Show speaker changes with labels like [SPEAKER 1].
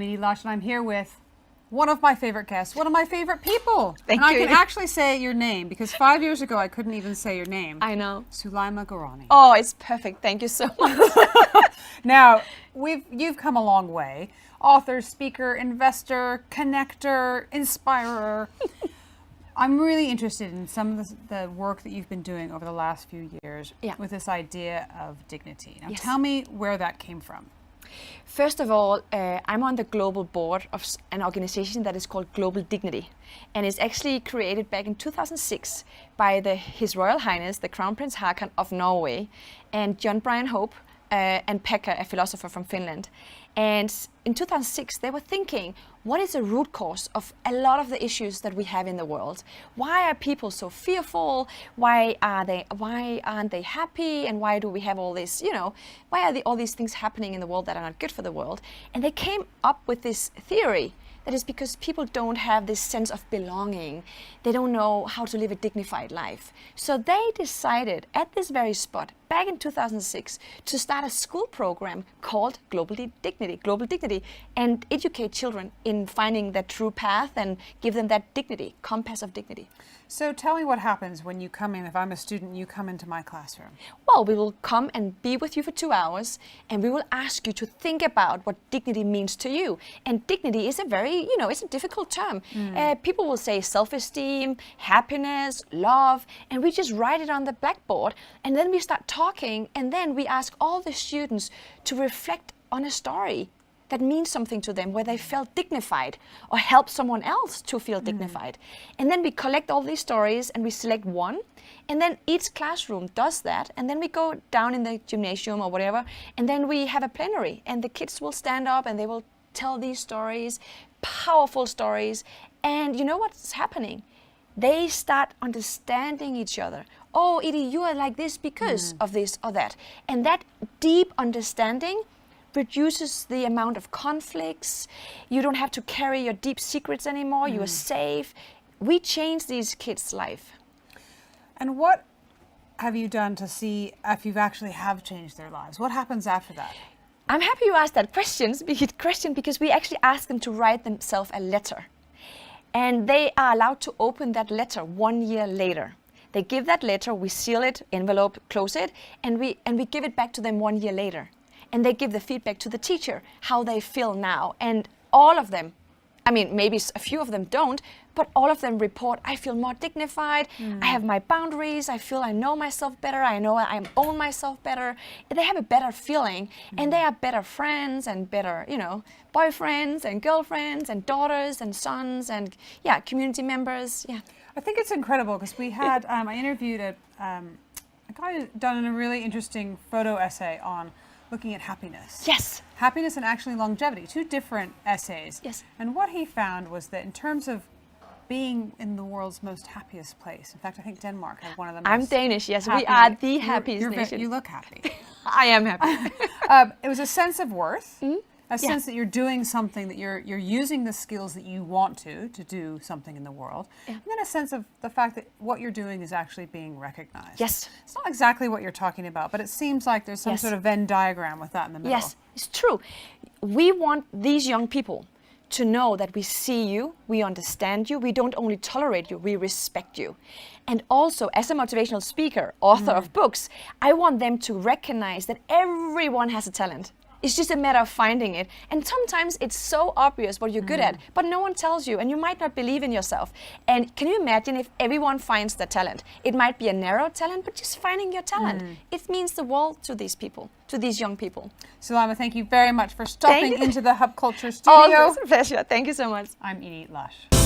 [SPEAKER 1] I'm Edie Lush, and I'm here with one of my favorite guests, one of my favorite people.
[SPEAKER 2] Thank
[SPEAKER 1] you.
[SPEAKER 2] you.
[SPEAKER 1] I can actually say your name, because 5 years ago I couldn't even say your name.
[SPEAKER 2] I know.
[SPEAKER 1] Soulima Gourani.
[SPEAKER 2] Oh, it's perfect. Thank you so much.
[SPEAKER 1] Now, you've come a long way. Author, speaker, investor, connector, inspirer. I'm really interested in some of the work that you've been doing over the last few years with this idea of dignity. Now, tell me where that came from.
[SPEAKER 2] First of all, I'm on the global board of an organization that is called Global Dignity. And it's actually created back in 2006 by His Royal Highness, the Crown Prince Haakon of Norway, and John Brian Hope, and Pekka, a philosopher from Finland. And in 2006, they were thinking, what is the root cause of a lot of the issues that we have in the world? Why are people so fearful? Why aren't they happy? And why do we have all this, why are all these things happening in the world that are not good for the world? And they came up with this theory that is because people don't have this sense of belonging. They don't know how to live a dignified life. So they decided at this very spot, back in 2006, to start a school program called Global Dignity, and educate children in finding that true path and give them that dignity, compass of dignity.
[SPEAKER 1] So tell me what happens when you come in. If I'm a student, you come into my classroom.
[SPEAKER 2] Well, we will come and be with you for 2 hours, and we will ask you to think about what dignity means to you. And dignity is a very, it's a difficult term. People will say self-esteem, happiness, love, and we just write it on the blackboard, and then we start talking, and then we ask all the students to reflect on a story that means something to them, where they felt dignified or helped someone else to feel dignified. And then we collect all these stories and we select one, and then each classroom does that, and then we go down in the gymnasium or whatever, and then we have a plenary, and the kids will stand up and they will tell these stories, powerful stories, and you know what's happening? They start understanding each other. Oh, Edie, you are like this because of this or that. And that deep understanding reduces the amount of conflicts. You don't have to carry your deep secrets anymore. You are safe. We change these kids' life.
[SPEAKER 1] And what have you done to see if you actually have changed their lives? What happens after that?
[SPEAKER 2] I'm happy you asked that question because we actually asked them to write themselves a letter. And they are allowed to open that letter 1 year later. They give that letter, we seal it, envelope, close it, and we give it back to them 1 year later. And they give the feedback to the teacher, how they feel now. And all of them, maybe a few of them don't, but all of them report, I feel more dignified, I have my boundaries, I feel I know myself better, I know I own myself better. They have a better feeling, and they are better friends and better, boyfriends and girlfriends and daughters and sons and, community members,
[SPEAKER 1] I think it's incredible because we had, I interviewed a guy who's done a really interesting photo essay on looking at happiness.
[SPEAKER 2] Yes.
[SPEAKER 1] Happiness and actually longevity, two different essays.
[SPEAKER 2] Yes.
[SPEAKER 1] And what he found was that in terms of being in the world's most happiest place, in fact, I think Denmark had one of the most
[SPEAKER 2] I'm Danish, yes.
[SPEAKER 1] happy,
[SPEAKER 2] we are the happiest nation.
[SPEAKER 1] You look happy.
[SPEAKER 2] I am happy.
[SPEAKER 1] It was a sense of worth, a sense that you're doing something, that you're using the skills that you want to do something in the world, and then a sense of the fact that what you're doing is actually being recognized.
[SPEAKER 2] Yes.
[SPEAKER 1] It's not exactly what you're talking about, but it seems like there's some sort of Venn diagram with that in the middle.
[SPEAKER 2] Yes, it's true. We want these young people to know that we see you, we understand you, we don't only tolerate you, we respect you. And also, as a motivational speaker, author of books, I want them to recognize that everyone has a talent. It's just a matter of finding it. And sometimes it's so obvious what you're good at, but no one tells you, and you might not believe in yourself. And can you imagine if everyone finds their talent? It might be a narrow talent, but just finding your talent. It means the world to these people, to these young people.
[SPEAKER 1] Soulima, thank you very much for stopping into the Hub Culture studio.
[SPEAKER 2] Oh, it's a pleasure. Thank you so much.
[SPEAKER 1] I'm Edie Lush.